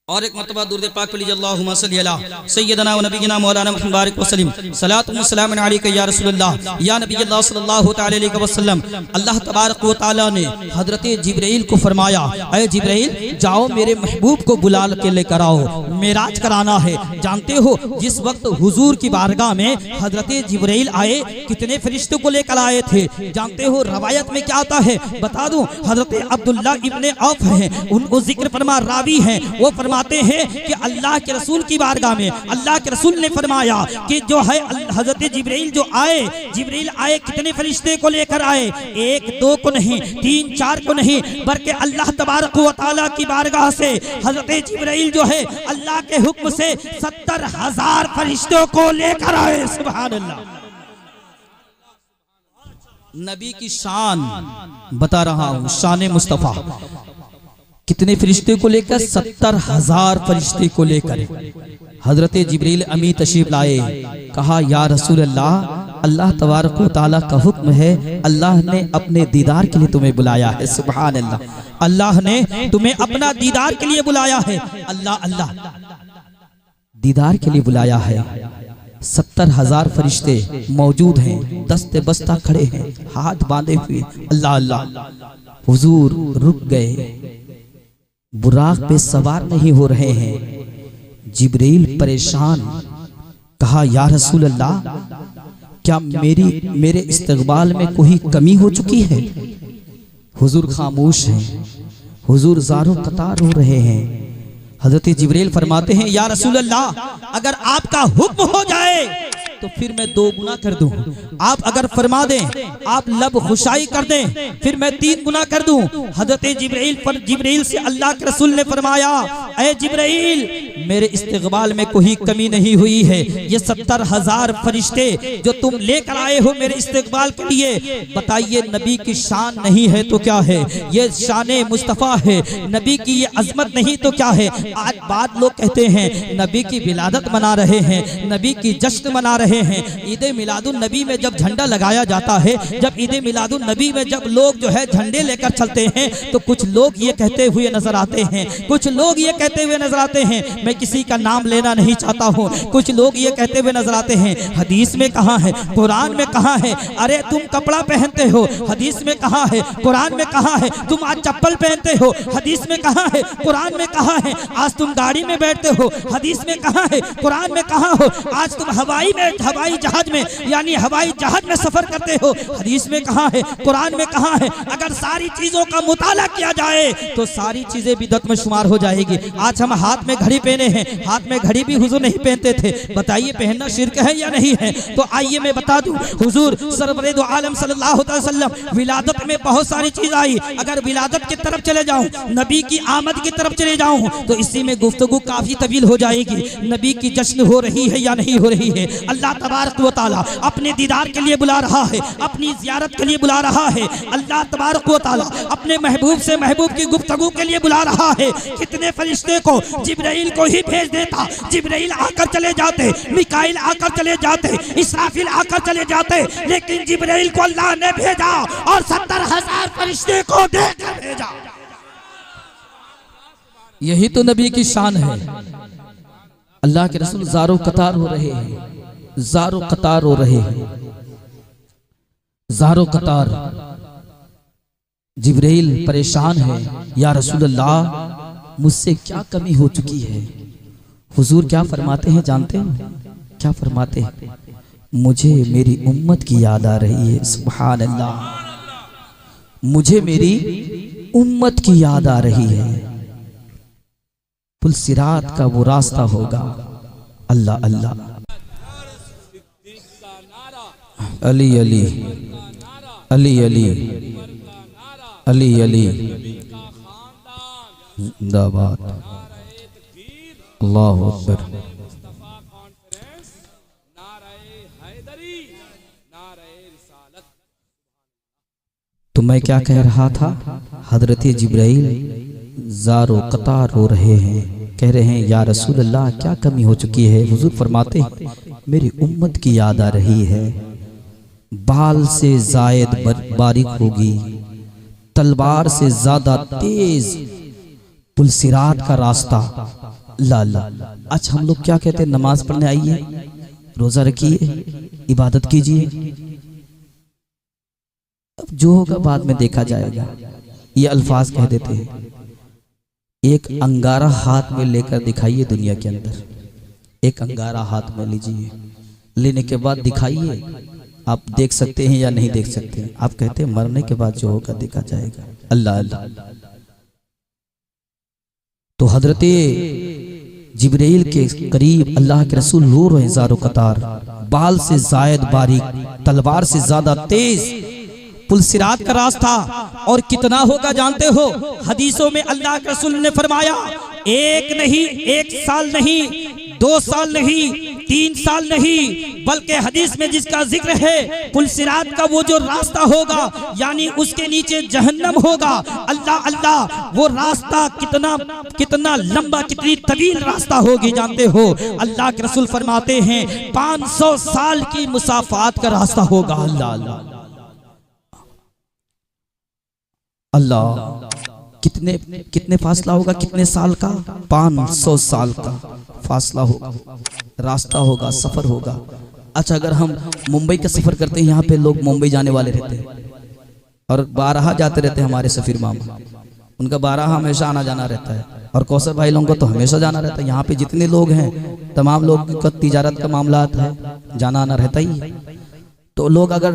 और एक मरतबा दुरूद पाक पढ़ लीजिए, अल्लाहुम्मा सल्ली अला सय्यदना व नबीना मौलाना मुहम्मद बारिक वसल्लम सलातु व सलाम अलैका या रसूलल्लाह या नबी अल्लाह सल्लल्लाहु तआला अलैहि वसल्लम। अल्लाह तबारक व तआला ने हजरत जिब्राइल को फरमाया, अय जिब्राइल जाओ मेरे महबूब को बुला के लेकर आओ, मेराज कराना है। जानते हो जिस वक्त हुजूर की बारगाह में हजरत जिब्राइल आए कितने फरिश्तों को लेकर आए थे? जानते हो रवायत में क्या आता है बता दूं, हजरत अब्दुल्ला इब्ने औफ हैं, उनको जिक्र फरमा रावी हैं, वो फरमाते हैं कि अल्लाह के रसूल की बारगाह में अल्लाह के रसूल ने फरमाया कि जो है हजरत जिब्राइल जो आए, जिब्राइल आए कितने फरिश्ते को लेकर आए? एक दो को नहीं, तीन चार को नहीं, बल्कि अल्लाह तबारक व तआला की बारगाह से हजरत जिब्राइल जो है अल्लाह के हुक्म से 70,000 फरिश्तों को लेकर आए। सुभान अल्लाह। नबी की शान बता रहा हूं, शान मुस्तफा कितने फरिश्ते को लेकर? 70,000 फरिश्ते को लेकर हजरत जिब्रील अमी तशरीफ लाए। कहा या रसूल अल्लाह, अल्लाह तबारक व तआला का हुक्म है, अल्लाह ने अपने दीदार के लिए तुम्हें बुलाया है। सुभान अल्लाह, अल्लाह ने तुम्हें अपना दीदार के लिए बुलाया है। अल्लाह अल्लाह दीदार के लिए बुलाया है। 70,000 फरिश्ते मौजूद हैं, दस्ते बस्ता खड़े हैं, हाथ बांधे हुए। अल्लाह अल्लाह। हुजूर रुक गए, बुराक पे सवार नहीं हो रहे हैं। जिब्रील परेशान, कहा या रसूल अल्लाह, क्या मेरे इस्तकबाल में कोई कमी हो चुकी है? हुजूर खामोश हैं, हुजूर ज़ारो कतार हो रहे हैं। हजरत जिब्रील फरमाते हैं या रसूल अल्लाह, अगर आपका हुक्म हो जाए तो फिर मैं 2 गुना कर दूं। आप अगर फरमा दें, आप लब खुशाई कर दें, फिर मैं 3 गुना कर दूं। हजरत जिब्रील से अल्लाह के रसूल ने फरमाया, ऐ जिब्रील मेरे इस्तकबाल में कोई कमी नहीं हुई है। ये 70,000 फरिश्ते जो तुम लेकर आए हो मेरे इस्तकबाल के लिए, बताइए नबी की शान नहीं है तो क्या है? ये शान मुस्तफ़ा है, नबी की ये अजमत नहीं तो क्या है? आज बाद लोग कहते हैं नबी की विलादत मना रहे हैं, नबी की जश्न मना रहे हैं। ईद मिलादुन नबी में जब झंडा लगाया जाता है, जब ईद मिलादुन नबी में जब लोग जो है झंडे लेकर चलते हैं, तो कुछ लोग ये कहते हुए नजर आते हैं, कुछ लोग ये कहते हुए नजर आते हैं, मैं किसी का नाम लेना नहीं चाहता हूँ, कुछ लोग ये कहते हुए नजर आते हैं हदीस में कहाँ है, कुरान में कहाँ है? अरे तुम कपड़ा पहनते हो, हदीस में कहाँ है, कुरान में कहाँ है? तुम आज चप्पल पहनते हो, हदीस में कहाँ है, कुरान में कहाँ है? आज तुम गाड़ी में बैठते हो, हदीस में कहाँ है, कुरान में कहाँ हो? आज तुम हवाई जहाज में यानी हवाई जहाज में सफर करते हो, हदीस में कहाँ है, कुरान में कहाँ है? अगर सारी चीजों का मुताला किया जाए तो सारी चीजें बिदअत में शुमार हो जाएगी। आज हम हाथ में घड़ी पहने हैं, हाथ में घड़ी भी हुजूर नहीं पहनते थे, बताइए पहनना शिर्क है या नहीं है? तो आइए मैं बता दूं, हुजूर सरवरे दो आलम सल्लल्लाहु अलैहि वसल्लम विलादत में बहुत सारी चीज आई। अगर विलादत की तरफ चले जाऊं, नबी की आमद की तरफ चले जाऊं, तो इसी में गुफ्तगू काफी तवील हो जाएगी। नबी की जश्न हो रही है या नहीं हो रही है? अल्लाह तबारक व तआला अपने दीदार के लिए बुला रहा है, अपनी ज़ियारत के लिए बुला रहा है। अल्लाह तबारक व तआला अपने महबूब से महबूब की गुफ्तगू के लिए बुला रहा है। कितने फरिश्ते को जिब्राइल को ही भेज देता, जिब्राइल आकर चले जाते, मिकाइल आकर चले जाते, इसराफिल आकर चले जाते, लेकिन जिब्राइल को अल्लाह ने भेजा और 70,000 फरिश्ते को देकर भेजा। यही तो नबी की शान है। अल्लाह के रसूल ज़ारो कतार हो रहे हैं, ज़ारो कतार हो रहे हैं, ज़ारो कतार। जिब्राइल परेशान है, या रसूल अल्लाह मुझसे क्या कमी हो चुकी है? हुजूर क्या फरमाते हैं जानते हैं? क्या फरमाते हैं? मुझे मेरी उम्मत की याद आ रही है। सुभान अल्लाह, मुझे मेरी उम्मत की याद आ रही है। पुल सिरात का वो रास्ता होगा। अल्लाह अल्लाह। अली अली अली अली अली अली जिंदाबाद। अल्लाहु अकबर। तो मैं क्या कह रहा था? हजरत जिब्राइल ज़ारो कतार रो रहे हैं, कह रहे हैं या रसूल अल्लाह क्या कमी हो चुकी है? हुजूर फरमाते हैं मेरी उम्मत की याद आ रही है। बाल से जायद बारीक होगी, तलवार से ज्यादा तेज पुलसिरात का रास्ता। अल्लाह अल्लाह। अच्छा हम लोग क्या कहते हैं, नमाज पढ़ने आइए, रोजा रखिए, इबादत कीजिए, अब जो होगा बाद में देखा जाएगा, ये अल्फाज कह देते हैं। एक अंगारा हाथ में लेकर दिखाइए दुनिया के अंदर, एक अंगारा हाथ में लीजिए, लेने के बाद दिखाइए, आप देख सकते हैं या नहीं देख सकते हैं। आप कहते हैं मरने के बाद जो होगा देखा जाएगा। अल्लाह अल्लाह। तो हजरते जिब्रील के करीब अल्लाह के रसूल रो रहे ज़ारो कतार, बाल से जायद बारीक, तलवार से ज्यादा तेज, पुलसिरात का रास्ता। और कितना होगा जानते हो, हदीसों में अल्लाह के रसूल ने फरमाया, एक नहीं, एक साल नहीं, 2 साल नहीं, 3 साल नहीं, बल्कि हदीस में जिसका जिक्र है, पुलसिरात का वो जो रास्ता होगा, यानी उसके नीचे जहन्नम होगा। अल्लाह अल्लाह, वो रास्ता कितना कितना लंबा, कितनी तवील रास्ता होगी जानते हो। अल्लाह के रसूल फरमाते हैं 500 साल की मुसाफात का रास्ता होगा। अल्लाह अल्लाह अल्लाह। कितने कितने फासला होगा, कितने साल का, 500 साल का फासला होगा, रास्ता होगा, सफर होगा। अच्छा अगर हम मुंबई का सफर करते हैं, यहाँ पे लोग मुंबई जाने वाले रहते हैं और 12 जाते रहते हैं, हमारे सफीर मामा, उनका 12 हमेशा आना जाना रहता है, और कौसर भाई लोगों को तो हमेशा जाना रहता है। यहाँ पे जितने लोग हैं तमाम लोग का तिजारत का मामला है, जाना आना रहता ही। तो लोग अगर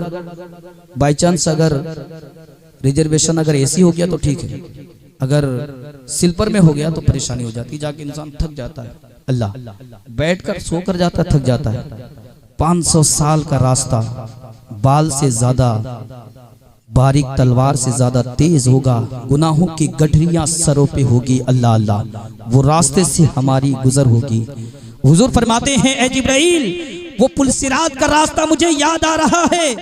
बाई चांस अगर रिजर्वेशन अगर एसी हो गया तो ठीक है, अगर स्लीपर में हो गया तो परेशानी हो जाती, जाके इंसान थक जाता है। अल्लाह, बैठकर सोकर जाता थक जाता है। 500 साल का रास्ता, बाल से ज्यादा बारीक, तलवार से ज्यादा तेज होगा, गुनाहों की गठरियां सरों पे होगी। अल्लाह अल्लाह, वो रास्ते से हमारी गुजर होगी। हुजूर फरमाते हैं, ए जिब्राइल, वो पुलसिरात का रास्ता मुझे याद आ रहा है,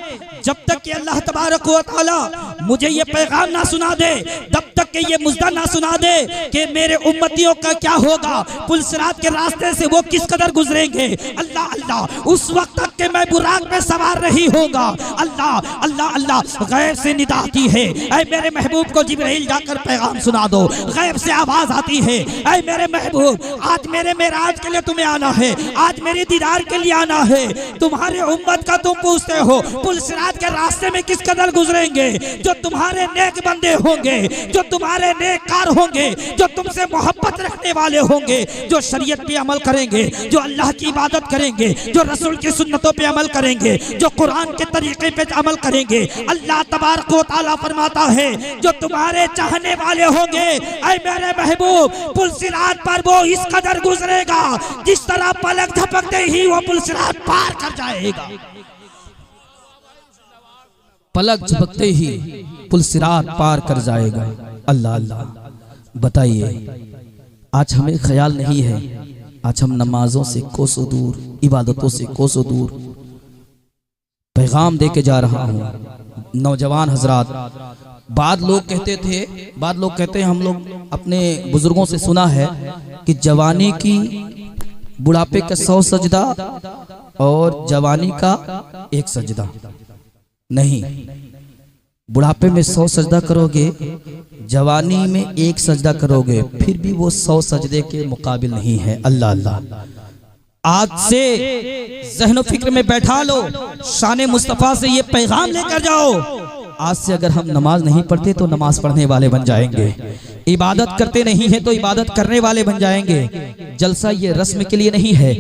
जब तक कि अल्लाह तबारक व तआला मुझे ये पैगाम ना सुना दे, तब तक कि ये मुज़्दा ना सुना दे कि मेरे उम्मतियों का क्या होगा, पुलसिरात के रास्ते से वो किस कदर गुजरेंगे। अल्लाह अल्लाह, उस वक्त तक के मैं बुराक में सवार नहीं होगा। अल्लाह अल्लाह अल्लाह, गैब से निदा आती है, ऐ मेरे महबूब को जिब्राइल जाकर पैगाम सुना दो। गैब से आवाज आती है, ऐ मेरे महबूब, आज मेरे मेराज के लिए तुम्हें आना है, आज मेरे दीदार के लिए आना है। तुम्हारे उम्मत का तुम पूछते हो पुलसिरात के रास्ते में किस कदर गुजरेंगे। जो तुम्हारे नेक बंदे होंगे, जो तुम्हारे नेककार होंगे, जो तुमसे मोहब्बत रखने वाले होंगे, जो शरीयत पे अमल करेंगे, जो अल्लाह की इबादत करेंगे, जो रसूल की सुन्नतों पे अमल करेंगे, जो कुरान के तरीके पे अमल करेंगे। अल्लाह तबारक व तआला फरमाता है, जो तुम्हारे चाहने वाले होंगे, ऐ मेरे महबूब, पुलसिरात पर वो इस कदर गुजरेगा जिस तरह पलक झपकते ही वो पुलसिरात पार कर जाएगा। पलक झपकते ही पुलसिरात पार कर जाएगा। अल्लाह अल्लाह। बताइए, आज हमें ख्याल नहीं है, आज हम नमाजों से कोसों दूर, इबादतों से कोसों दूर। पैगाम दे के जा रहा हूँ नौजवान हजरात। बाद लोग कहते थे, बाद लोग कहते हैं, हम लोग अपने बुजुर्गों से सुना है कि जवानी की बुढ़ापे का 100 सजदा और जवानी का 1 सजदा। नहीं, बुढ़ापे में 100 सजदा करोगे, जवानी में 1 सजदा करोगे, फिर भी वो 100 सजदे के मुकाबिल नहीं है। अल्लाह अल्लाह। आज से ज़हन फिक्र में बैठा लो, शान मुस्तफ़ा से ये पैगाम लेकर जाओ। आज से अगर हम नमाज नहीं पढ़ते तो नमाज पढ़ने वाले बन जाएंगे, इबादत करते नहीं है तो इबादत करने वाले बन जाएंगे। जलसा ये रस्म के लिए नहीं है,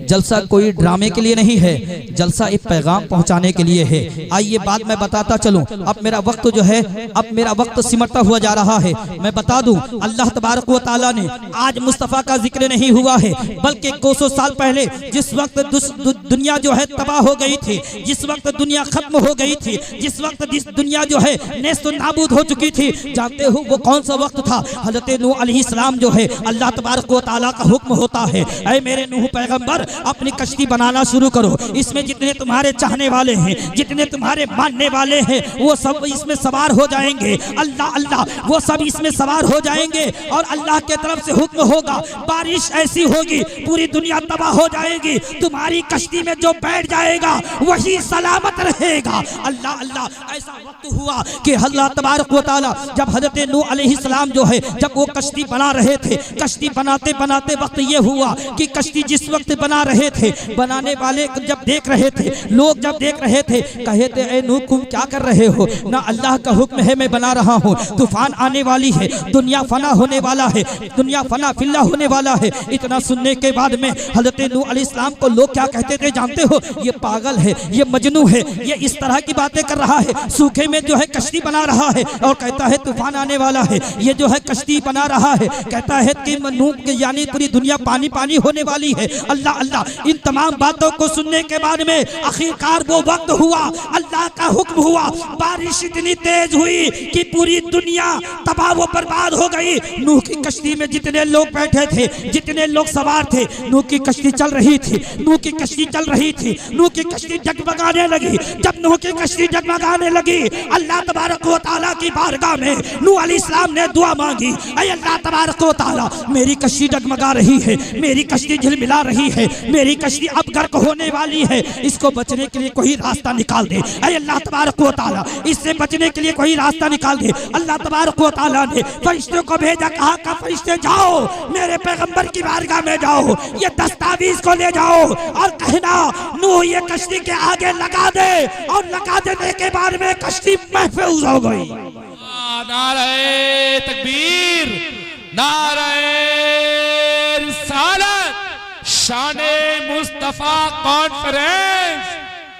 जलसा कोई ड्रामे के लिए नहीं है, जलसा एक पैगाम पहुंचाने के लिए है। आइए बात मैं बताता चलूं, अब मेरा वक्त जो है, अब मेरा वक्त सिमटता हुआ जा रहा है। मैं बता दूं, अल्लाह तबारक व तआला ने आज मुस्तफ़ा का जिक्र नहीं हुआ है, बल्कि कोसों साल पहले जिस वक्त दुनिया जो है तबाह हो गई थी, जिस वक्त दुनिया खत्म हो गई थी, जिस वक्त दुनिया जो है नेस्त नाबूद हो चुकी थी, जानते हो वो कौन सा वक्त था? हज़रत नूह अलैहिस्सलाम जो है, अल्लाह तबारक व तआला का हुक्म होता है, ऐ मेरे नूह पैगंबर, अपनी कश्ती बनाना शुरू करो, इसमें जितने तुम्हारे चाहने वाले हैं, जितने तुम्हारे मानने वाले हैं, वो सब इसमें सवार हो जाएंगे। अल्लाह अल्लाह, वो सब इसमें सवार हो जाएंगे और अल्लाह के तरफ से हुक्म होगा, बारिश ऐसी होगी पूरी दुनिया तबाह हो जाएगी, तुम्हारी कश्ती में जो बैठ जाएगा वही सलामत रहेगा। अल्लाह अल्लाह। ऐसा वक्त हुआ कि अल्लाह तबारक व तआला जब हज़रत नूह अलैहिस्सलाम जो है जब वो कश्ती बना रहे थे, कश्ती बनाते बनाते वक्त ये हुआ कि कश्ती जिस वक्त बना रहे थे, बनाने वाले जब देख रहे थे, लोग जब देख रहे थे, कहे थे ए नूह तुम क्या कर रहे हो, ना अल्लाह का हुक्म है मैं बना रहा हूँ, तूफान आने वाली है, दुनिया फना होने वाला है, दुनिया फना फिल्ला होने वाला है। इतना सुनने के बाद में हजरत नूह अलैहिस्सलाम को लोग क्या कहते थे जानते हो, ये पागल है, ये मजनू है, ये इस तरह की बातें कर रहा है, सूखे में जो है कश्ती बना रहा है और कहता है तूफान आने वाला है, ये जो है कश्ती बना रहा है, कहता है कि नूह यानी पूरी दुनिया पानी पानी होने वाली है। अल्लाह अल्लाह, इन तमाम बातों को सुनने के बाद में आखिरकार वो वक्त हुआ, अल्लाह का हुक्म हुआ, बारिश इतनी तेज हुई कि पूरी दुनिया तबाह व बर्बाद हो गई। नूह की कश्ती में जितने लोग बैठे थे, जितने लोग सवार थे, नूह की कश्ती चल रही थी, नूह की कश्ती चल रही थी, नूह की कश्ती जगमगाने लगी। जब नूह की कश्ती जगमगाने लगी, अल्लाह तबारक व तआला की बारगाह में नूह अलैहिस्सलाम ने दुआ मांगी, ऐ अल्लाह तबारक व तआला मेरी कश्ती जगमगा रही है, मेरी कश्ती झिलमिला रही है, मेरी कश्ती अब गर्क होने वाली है, इसको बचने के लिए कोई रास्ता निकाल दे, ऐ अल्लाह तबारक व तआला इससे बचने के लिए कोई रास्ता निकाल दे। अल्लाह तबारक व तआला ने फरिश्तों को भेजा, कहा का फरिश्ते जाओ मेरे पैगंबर की बारगाह में जाओ, ये दस्तावेज को ले जाओ और कहना नूह ये कश्ती के आगे लगा दे, और लगा देने के बाद में कश्ती महफूज हो गई। नारे तकबीर, नारे रिसालत, शाने मुस्तफा कॉन्फ्रेंस,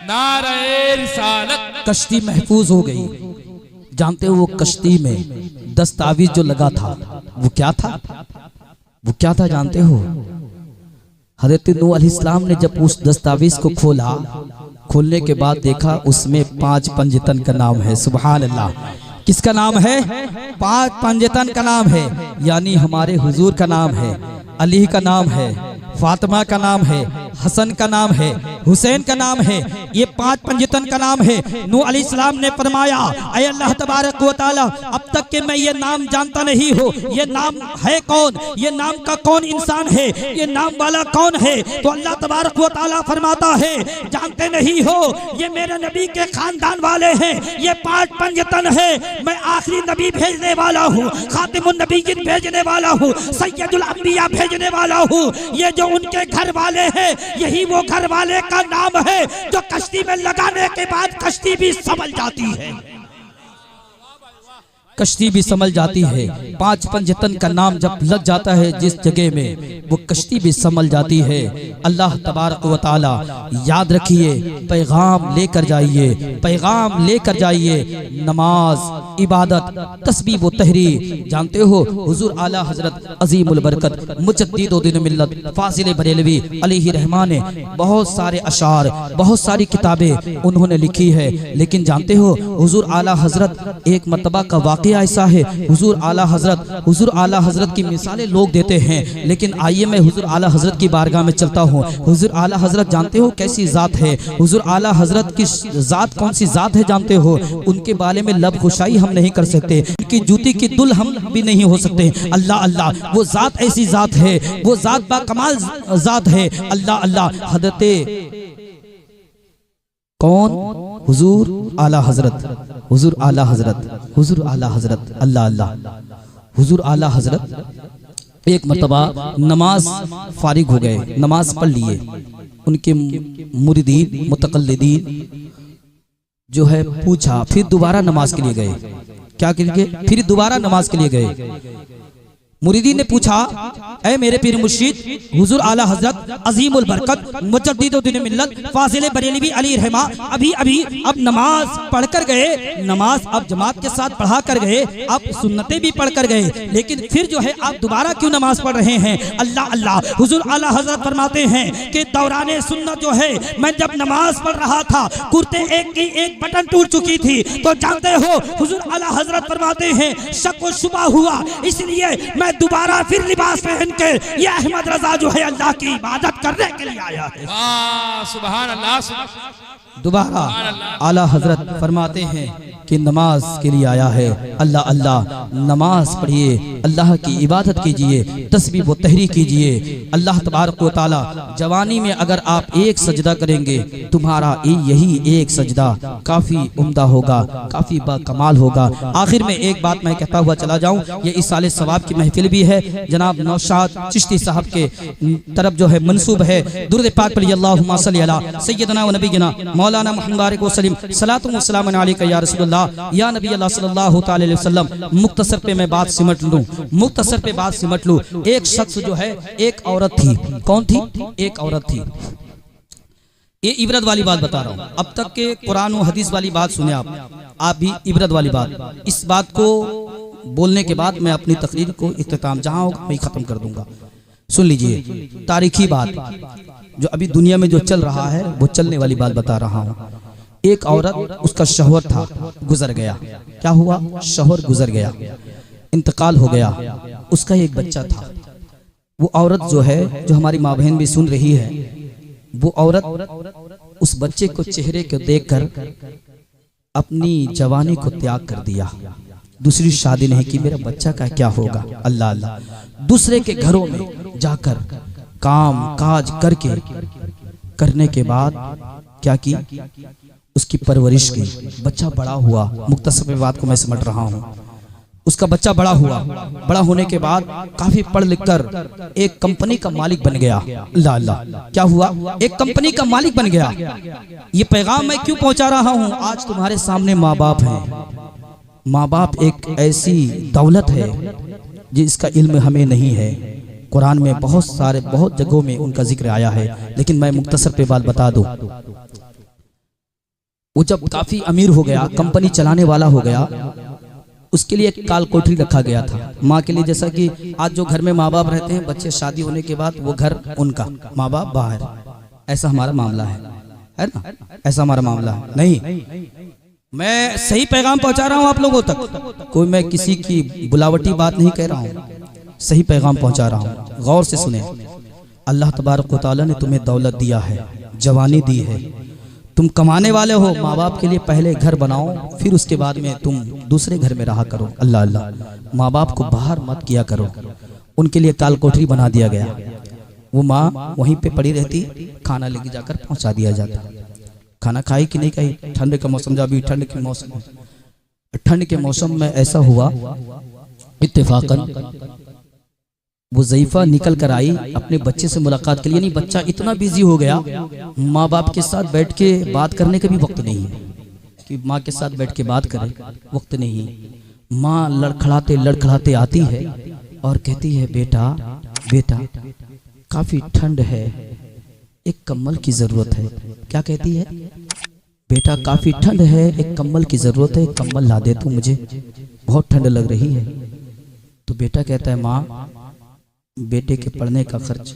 नारे रिसालत। कश्ती महफूज हो गई। जानते हो वो कश्ती में दस्तावेज जो लगा था वो क्या था, वो क्या था जानते हो? हज़रत नूह अलैहिस्सलाम ने जब उस दस्तावेज को खोला, खोलने के बाद देखा उसमें 5 पंजतन का नाम है। सुभान अल्लाह, किसका नाम है? 5 पंजतन का नाम है, यानी हमारे हुजूर का नाम है, अली का नाम है, फातिमा का नाम है, हसन का नाम है, हुसैन का नाम है, ये 5 पंजतन का नाम है। नूह अलैहिस्सलाम ने फरमाया ऐ अल्लाह तबारक व तआला अब तक के मैं ये नाम जानता नहीं हो, ये नाम है कौन, ये नाम का कौन इंसान है, ये नाम वाला कौन है? तो अल्लाह तबारक व तआला फरमाता है जानते नहीं हो, ये मेरे नबी के खानदान वाले हैं, ये 5 पंजतन है, मैं आखिरी नबी भेजने वाला हूँ, खातिमुन नबीय्यीन भेजने वाला हूँ, सैयदुल अंबिया भेजने वाला हूँ। ये जो उनके घर वाले हैं, यही वो घर वाले का नाम है जो कश्ती में लगाने के बाद कश्ती भी संभल जाती है, कश्ती भी संभल जाती है। 5 पंजतन का नाम जब लग जाता है जिस जगह में, वो कश्ती भी संभल जाती है। अल्लाह तबारक व तआला याद रखिए, पैगाम लेकर जाइए, पैगाम लेकर जाइए, नमाज, इबादत, तस्बीह व तहरीर। जानते हो हुजूर आला हजरत अजीमुल बरकत मुजद्दिद दीन मिल्लत फाजिल बरेलवी अलैहि रहमान ने बहुत सारे अशार, बहुत सारी किताबें उन्होंने लिखी है। लेकिन जानते हो हुजूर आला हजरत एक मर्तबा का वाक़या ऐसा है, हुजूर आला हजरत की मिसालें लोग देते हैं, लेकिन आइए मैं हुजूर आला हजरत की बारगाह में चलता हूँ। हुजूर आला हजरत जानते हो कैसी जात है? हुजूर आला हजरत की जात कौन सी जात है जानते हो? उनके बारे में लब खुशाई हम नहीं कर सकते, उनकी जूती की दुल हम भी नहीं हो सकते। अल्लाह अल्लाह, वो जात ऐसी जात है, वो जात बा कमाल जात है। अल्लाह अल्लाह, हजरत कौन? हुजूर आला हजरत, हुजूर आला हजरत, हुजूर आला हजरत। अल्लाह अल्लाह, हुजूर आला हजरत एक मर्तबा नमाज फारिग हो गए, नमाज पढ़ लिए। उनके मुरीदीन मुतकल्लिदीन जो है पूछा, फिर दोबारा नमाज के लिए गए। क्या के लिए? फिर दोबारा नमाज के लिए गए। मुरीदी ने पूछा ऐ मेरे पीर मुर्शिद हुजूर आला हजरत अजीमुल बरकत मुजद्दिद दीन मिल्लत फाजिल बरेलवी अली रहमा अभी अभी अब नमाज पढ़कर गए, नमाज अब जमात के साथ पढ़ा कर गए, आप सुन्नतें भी पढ़ कर गए, लेकिन फिर जो है आप दोबारा क्यों नमाज पढ़ रहे हैं? अल्लाह अल्लाह, हुजूर आला हजरत फरमाते हैं कि दौराने सुन्नत जो है मैं जब नमाज पढ़ रहा था, कुर्ते एक की एक बटन टूट चुकी थी, तो जानते हो हुजूर आला हजरत फरमाते हैं शक व शुबा हुआ, इसलिए मैं दोबारा फिर लिबास पहन के ये अहमद रजा जो है अल्लाह की इबादत करने के लिए आया है। सुभान अल्लाह। दोबारा आला हजरत फरमाते हैं कि नमाज के लिए आया है। अल्लाह अल्लाह नमाज पढ़िए, अल्लाह की इबादत कीजिए, तस्बीह व तहरीक कीजिए। अल्लाह तबारक व तआला जवानी में अगर आप एक सजदा करेंगे, तुम्हारा यही एक सजदा काफ़ी उम्दा होगा, काफ़ी बाकमाल होगा। आखिर में एक बात मैं कहता हुआ चला जाऊँ, ये इस साल सवाब की महफिल भी है। जनाब नौशाद चिश्ती साहब के तरफ जो है मंसूब है। दुरूद पाक पढ़िए, अल्लाहुम्मा सल्ली अला सय्यदना व नबीना मौलाना मुहम्मद व सल्लिम सलातु व सलाम अलैका या रसूलल्लाह या नबी अल्लाह सल्लल्लाहु तआला अलैहि वसल्लम। मुख्तसर पे मैं बात सिमट लूं, मुख्तसर पे बात सिमट लूं। एक शख्स जो है, एक औरत थी। कौन थी? एक औरत थी। ये इबरत वाली बात बता रहा हूँ। अब तक के कुरान और हदीस वाली बात सुने आप भी इबरत वाली बात। इस बात को बोलने के बाद मैं अपनी तकरीर को इख्तिताम जहाँ होगा वही ख़त्म कर दूंगा। सुन लीजिए, तारीखी बात जो अभी दुनिया में जो चल रहा है वो चलने वाली बात बता रहा हूँ। एक औरत, उसका शौहर था, गुजर गया। क्या हुआ? शौहर गुजर गया, इंतकाल हो गया। उसका एक बच्चा था। वो औरत जो है, जो हमारी माँ बहन भी सुन रही है, वो औरत उस बच्चे को चेहरे को देखकर अपनी जवानी को त्याग कर दिया। दूसरी शादी नहीं की, मेरा बच्चा का क्या होगा। अल्लाह अल्लाह, दूसरे के घरों में जाकर काम काज करने के बाद क्या की? उसकी परवरिश की। बच्चा बड़ा हुआ। मुख्तसर बात को मैं समझ रहा हूँ। उसका बच्चा बड़ा हुआ। बड़ा होने के बाद काफी पढ़ लिख कर एक कंपनी का मालिक बन गया। अल्लाह अल्लाह, क्या हुआ? एक कंपनी का मालिक बन गया। ये पैगाम मैं क्यों पहुंचा रहा हूँ? आज तुम्हारे सामने माँ बाप हैं। माँ बाप एक ऐसी दौलत है जिसका इल्म हमें नहीं है। कुरान में बहुत जगहों में उनका जिक्र आया है, लेकिन मैं मुख्तसर पे बात बता दूं। वो जब काफी अमीर हो गया, कंपनी चलाने वाला हो गया, उसके लिए एक काल कोठरी रखा गया था माँ के लिए। जैसा कि आज जो घर में माँ बाप रहते हैं, बच्चे शादी होने के बाद वो घर उनका, माँ बाप बाहर, ऐसा हमारा मामला है ना? ऐसा हमारा मामला है नहीं। मैं सही पैगाम पहुंचा रहा हूं आप लोगों तक। कोई मैं किसी की बुलावटी बात नहीं कह रहा हूं, सही पैगाम पहुंचा रहा हूं। गौर से सुने। अल्लाह तबारक व तआला ने तुम्हें दौलत दिया है, जवानी दी है, तुम कमाने वाले हो। माँ बाप के लिए पहले घर बनाओ, फिर उसके बाद में तुम दूसरे घर में रहा करो। अल्लाह अल्लाह, माँ बाप को बाहर मत किया करो। उनके लिए काल कोठरी बना दिया गया। वो माँ वहीं पे पड़ी रहती, खाना लेके जाकर पहुंचा दिया जाता। खाना खाई कि नहीं खाई? ठंड का मौसम, जब अभी ठंड के मौसम, ठंड के मौसम में ऐसा हुआ, इत्तेफाकन वो ज़ईफ़ा निकल कर आई अपने बच्चे से मुलाकात के लिए। नहीं, बच्चा इतना बिजी हो गया, माँ बाप के साथ बैठ के बात करने का भी वक्त नहीं है कि माँ के साथ बैठ के बात करे, वक्त नहीं है। माँ लड़खड़ाते आती है और कहती है, बेटा बेटा काफी ठंड है, एक कम्बल की जरूरत है। क्या कहती है? बेटा काफी ठंड है, एक कम्बल की जरूरत है, कम्बल ला दे तू, मुझे बहुत ठंड लग रही है। तो बेटा कहता है, माँ बेटे के पढ़ने का खर्च,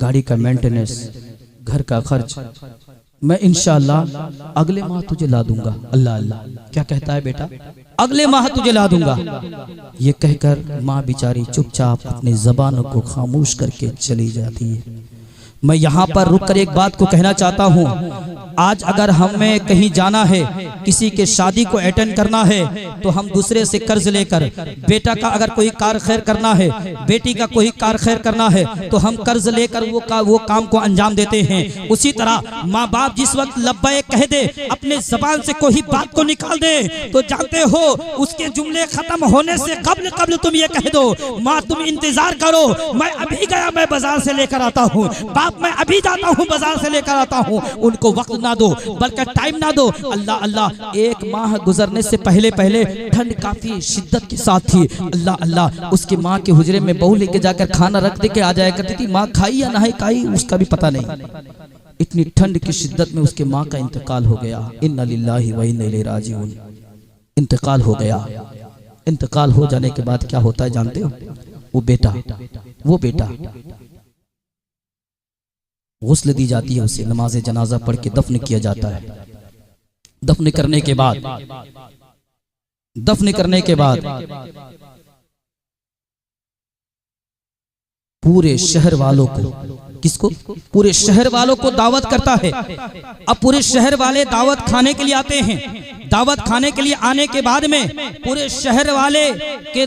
गाड़ी का मेंटेनेंस, घर का खर्च मैं इंशाअल्लाह अगले माह तुझे ला दूंगा। अल्लाह अल्लाह, क्या कहता है बेटा? अगले माह तुझे ला दूंगा। ये कहकर माँ बेचारी चुपचाप अपनी जबान को खामोश करके चली जाती है। मैं यहाँ पर रुककर एक बात को कहना चाहता हूँ। आज अगर हमें कहीं जाना है, किसी के शादी को अटेंड करना है, तो हम दूसरे से कर्ज लेकर, बेटा का अगर कोई कार खैर करना है, बेटी का कोई कार खैर करना है, तो हम कर्ज लेकर वो काम को अंजाम देते हैं। उसी तरह माँ बाप जिस वक्त लब्बैक कह दे, अपने जबान से कोई बात को निकाल दे, तो जानते हो उसके जुमले खत्म होने से कब्ल तुम ये कह दो, माँ तुम इंतजार करो, मैं अभी गया, मैं बाजार से लेकर आता हूँ। बाप मैं अभी जाता हूँ, बाजार से लेकर आता हूँ। उनको वक्त ना दो, बल्कि टाइम ना दो। अल्लाह अल्लाह, एक माह गुजरने से पहले ठंड काफी शिद्दत के साथ थी। अल्लाह अल्लाह, उसकी माँ के हुजरे में बहू लेके जाकर खाना रख दे के आ जाया करती थी। माँ खाई या नहीं खाई उसका भी पता नहीं। इतनी ठंड की शिद्दत में उसके माँ का इंतकाल हो गया। इन्ना लिल्लाहि व इन्ना इलैहि राजिऊन। इंतकाल हो गया। इंतकाल हो जाने के बाद क्या होता है जानते हो? वो बेटा गुस्ल दी जाती है, उसे नमाज जनाजा पढ़ के दफन किया जाता है। दफन करने के बाद पूरे शहर वालों को, किसको? पूरे शहर वालों को दावत करता है। अब पूरे शहर वाले दावत खाने के लिए आते हैं। दावत खाने के लिए आने के बाद में पूरे शहर वाले के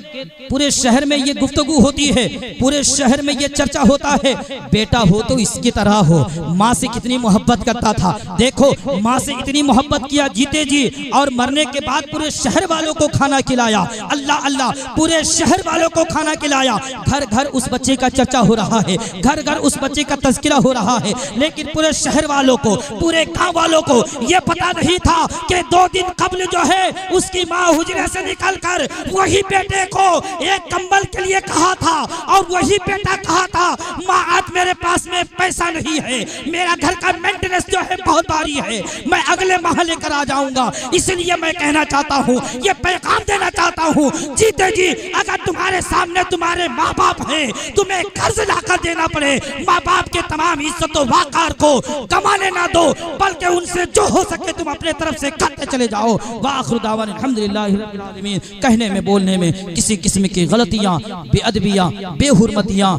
पूरे शहर में ये गुफ्तगू होती है, पूरे शहर में ये चर्चा होता है, बेटा हो तो इसकी तरह हो, माँ से कितनी मोहब्बत करता था, देखो माँ से इतनी मोहब्बत किया जीते जी, और मरने के बाद पूरे शहर वालों को खाना खिलाया। अल्लाह अल्लाह, पूरे शहर वालों को खाना खिलाया। घर घर उस बच्चे का चर्चा हो रहा है, घर घर उस बच्चे का तज़किरा हो रहा है, लेकिन पूरे शहर वालों को, पूरे गांव वालों को यह पता नहीं था कि 2 दिन कबल जो है उसकी माँ हुजरे से निकलकर वही बेटे को एक कंबल के लिए कहा था, और वही बेटा कहा था माँ आज मेरे पास में पैसा नहीं है, मेरा घर का मेंटेनेंस जो है बहुत भारी है, मैं अगले माह लेकर आ जाऊंगा। इसलिए मैं कहना चाहता हूँ, ये पैगाम देना चाहता हूँ, जीते जी अगर तुम्हारे सामने तुम्हारे माँ बाप हैं, तुम्हें कर्ज लाकर देना पड़े, माँ बाप के तमाम इज्जत और वाकार को कमाने ना दो, बल्कि उनसे जो हो सके तुम अपने तरफ से करते चले जाओ। वाखिर दावाना अल्हम्दुलिल्लाहि रब्बिल आलमीन। कहने में बोलने में किसी किस्म की गलतियां, बेअदबियां, बेहुरमतियां,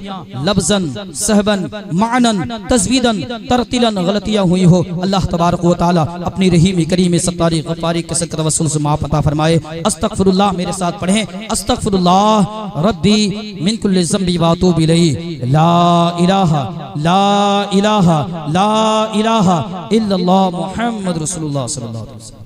लफ्जन, सहबन, मानन, तज़वीदन, तरतीलन गलतियां हुई हो, अल्लाह तबारक व तआला अपनी रहीम करीम सत्तारी गफ्फारी के सदक़े तवस्सुल से माफ़ अता फरमाए। अस्तगफिरुल्लाह, मेरे साथ पढ़ें, अस्तगफिरुल्लाह रब्बी मिन कुल्लि ज़ंबि व अतूबु इलैहि, ला इलाहा ला इलाहा ला इलाहा इल्लल्लाह मुहम्मद रसूलुल्लाह सल्लल्लाहु अलैहि वसल्लम।